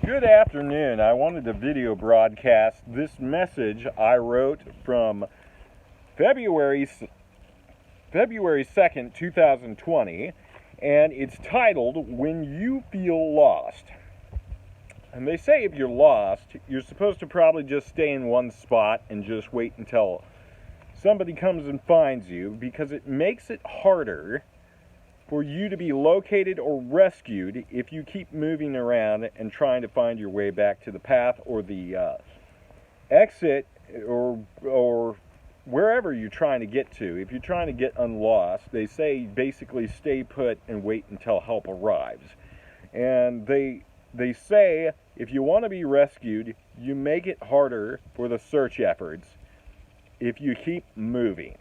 Good afternoon. I wanted to video broadcast this message I wrote from February 2nd, 2020, and it's titled, When You Feel Lost. And they say if you're lost, you're supposed to probably just stay in one spot and just wait until somebody comes and finds you, because it makes it harder for you to be located or rescued if you keep moving around and trying to find your way back to the path or the exit or wherever you're trying to get to. If you're trying to get unlost, they say basically stay put and wait until help arrives. And they say if you want to be rescued, you make it harder for the search efforts if you keep moving.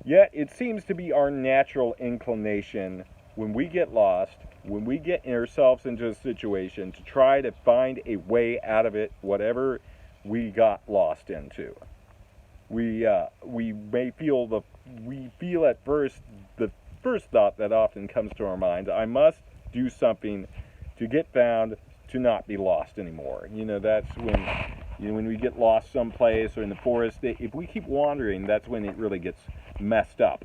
Yet, it seems to be our natural inclination when we get lost, when we get ourselves into a situation, to try to find a way out of it, whatever we got lost into. We may feel at first, the first thought that often comes to our minds, I must do something to get found, to not be lost anymore. That's when we get lost someplace or in the forest, if we keep wandering, that's when it really gets messed up.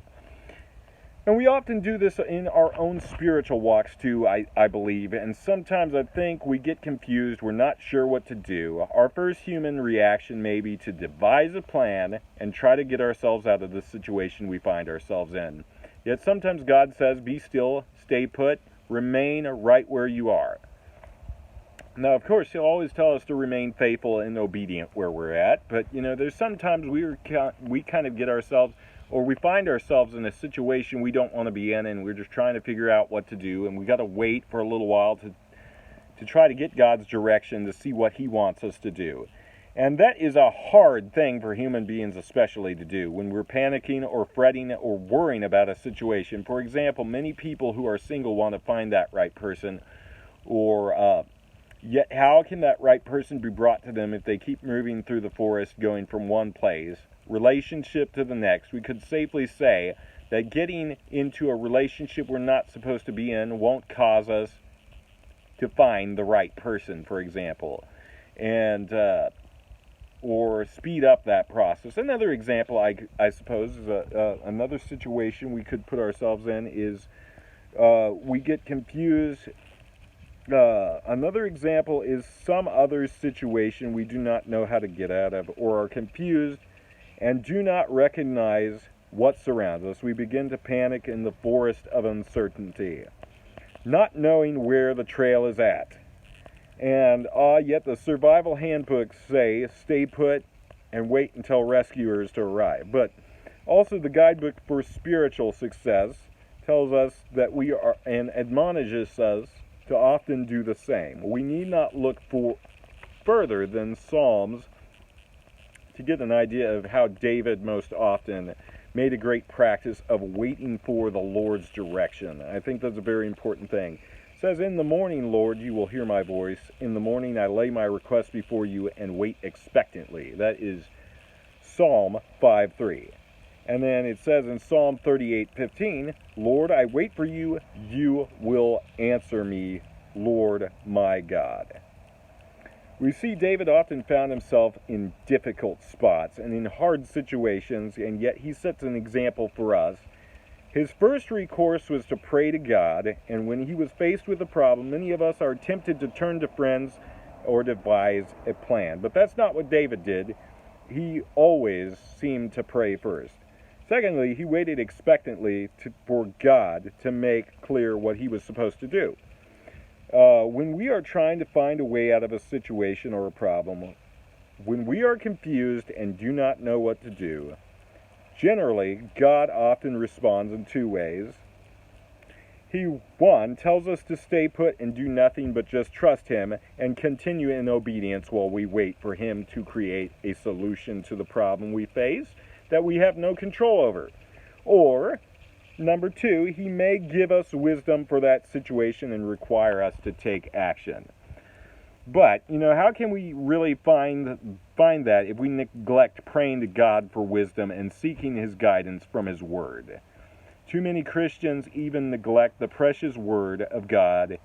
And we often do this in our own spiritual walks too, I believe, and sometimes I think we get confused, we're not sure what to do. Our first human reaction may be to devise a plan and try to get ourselves out of the situation we find ourselves in. Yet sometimes God says, be still, stay put, remain right where you are. Now, of course, he'll always tell us to remain faithful and obedient where we're at, but, there's sometimes we kind of get ourselves, or we find ourselves in a situation we don't want to be in, and we're just trying to figure out what to do, and we got to wait for a little while to try to get God's direction, to see what he wants us to do. And that is a hard thing for human beings especially to do when we're panicking or fretting or worrying about a situation. For example, many people who are single want to find that right person, or yet how can that right person be brought to them if they keep moving through the forest, going from one place, relationship to the next? We could safely say that getting into a relationship we're not supposed to be in won't cause us to find the right person, for example, and or speed up that process. Another example, I suppose, is another situation we could put ourselves in is we get confused. Another example is some other situation we do not know how to get out of, or are confused and do not recognize what surrounds us. We begin to panic in the forest of uncertainty, not knowing where the trail is at. And yet the survival handbooks say stay put and wait until rescuers to arrive. But also the guidebook for spiritual success tells us that we are, and admonishes us to often do the same. We need not look further than Psalms to get an idea of how David most often made a great practice of waiting for the Lord's direction. I think that's a very important thing. It says, in the morning, Lord, you will hear my voice. In the morning I lay my request before you and wait expectantly. That is Psalm 5:3. And then it says in Psalm 38:15, Lord, I wait for you, you will answer me, Lord my God. We see David often found himself in difficult spots and in hard situations, and yet he sets an example for us. His first recourse was to pray to God, and when he was faced with a problem, many of us are tempted to turn to friends or devise a plan. But that's not what David did. He always seemed to pray first. Secondly, he waited expectantly for God to make clear what he was supposed to do. When we are trying to find a way out of a situation or a problem, when we are confused and do not know what to do, generally, God often responds in two ways. He, one, tells us to stay put and do nothing but just trust him and continue in obedience while we wait for him to create a solution to the problem we face that we have no control over. Or, number two, he may give us wisdom for that situation and require us to take action. But, how can we really find that if we neglect praying to God for wisdom and seeking his guidance from his word? Too many Christians even neglect the precious word of God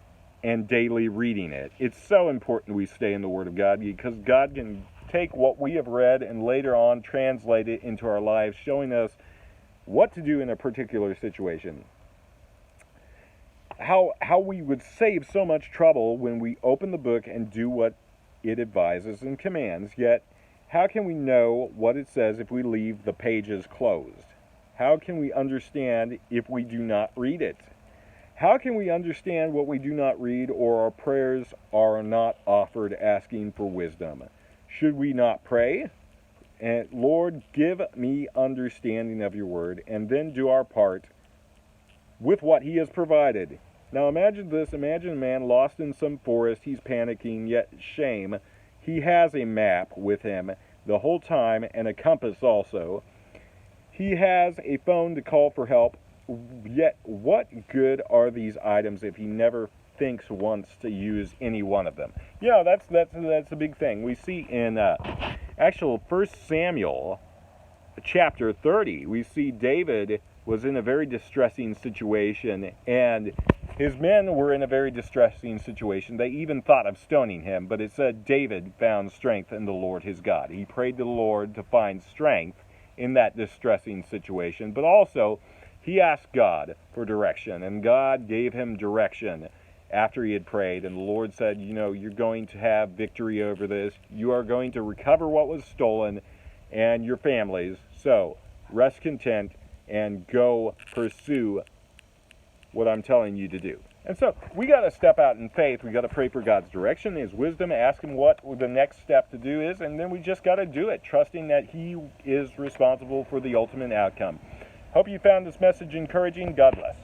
and daily reading it. It's so important we stay in the Word of God, because God can take what we have read and later on translate it into our lives, showing us what to do in a particular situation. How we would save so much trouble when we open the book and do what it advises and commands, yet how can we know what it says if we leave the pages closed? How can we understand if we do not read it? How can we understand what we do not read, or our prayers are not offered asking for wisdom? Should we not pray? And Lord, give me understanding of your word, and then do our part with what he has provided. Now imagine this. Imagine a man lost in some forest. He's panicking, yet shame. He has a map with him the whole time, and a compass also. He has a phone to call for help. Yet what good are these items if he never thinks once to use any one of them? You know, that's a big thing. We see in actual 1 Samuel chapter 30, we see David was in a very distressing situation, and his men were in a very distressing situation. They even thought of stoning him, but it said David found strength in the Lord his God. He prayed to the Lord to find strength in that distressing situation, but also he asked God for direction, and God gave him direction after he had prayed. And the Lord said, you know, you're going to have victory over this. You are going to recover what was stolen and your families. So rest content and go pursue what I'm telling you to do. And so we got to step out in faith. We got to pray for God's direction, his wisdom, ask him what the next step to do is, and then we just got to do it, trusting that he is responsible for the ultimate outcome. Hope you found this message encouraging. God bless.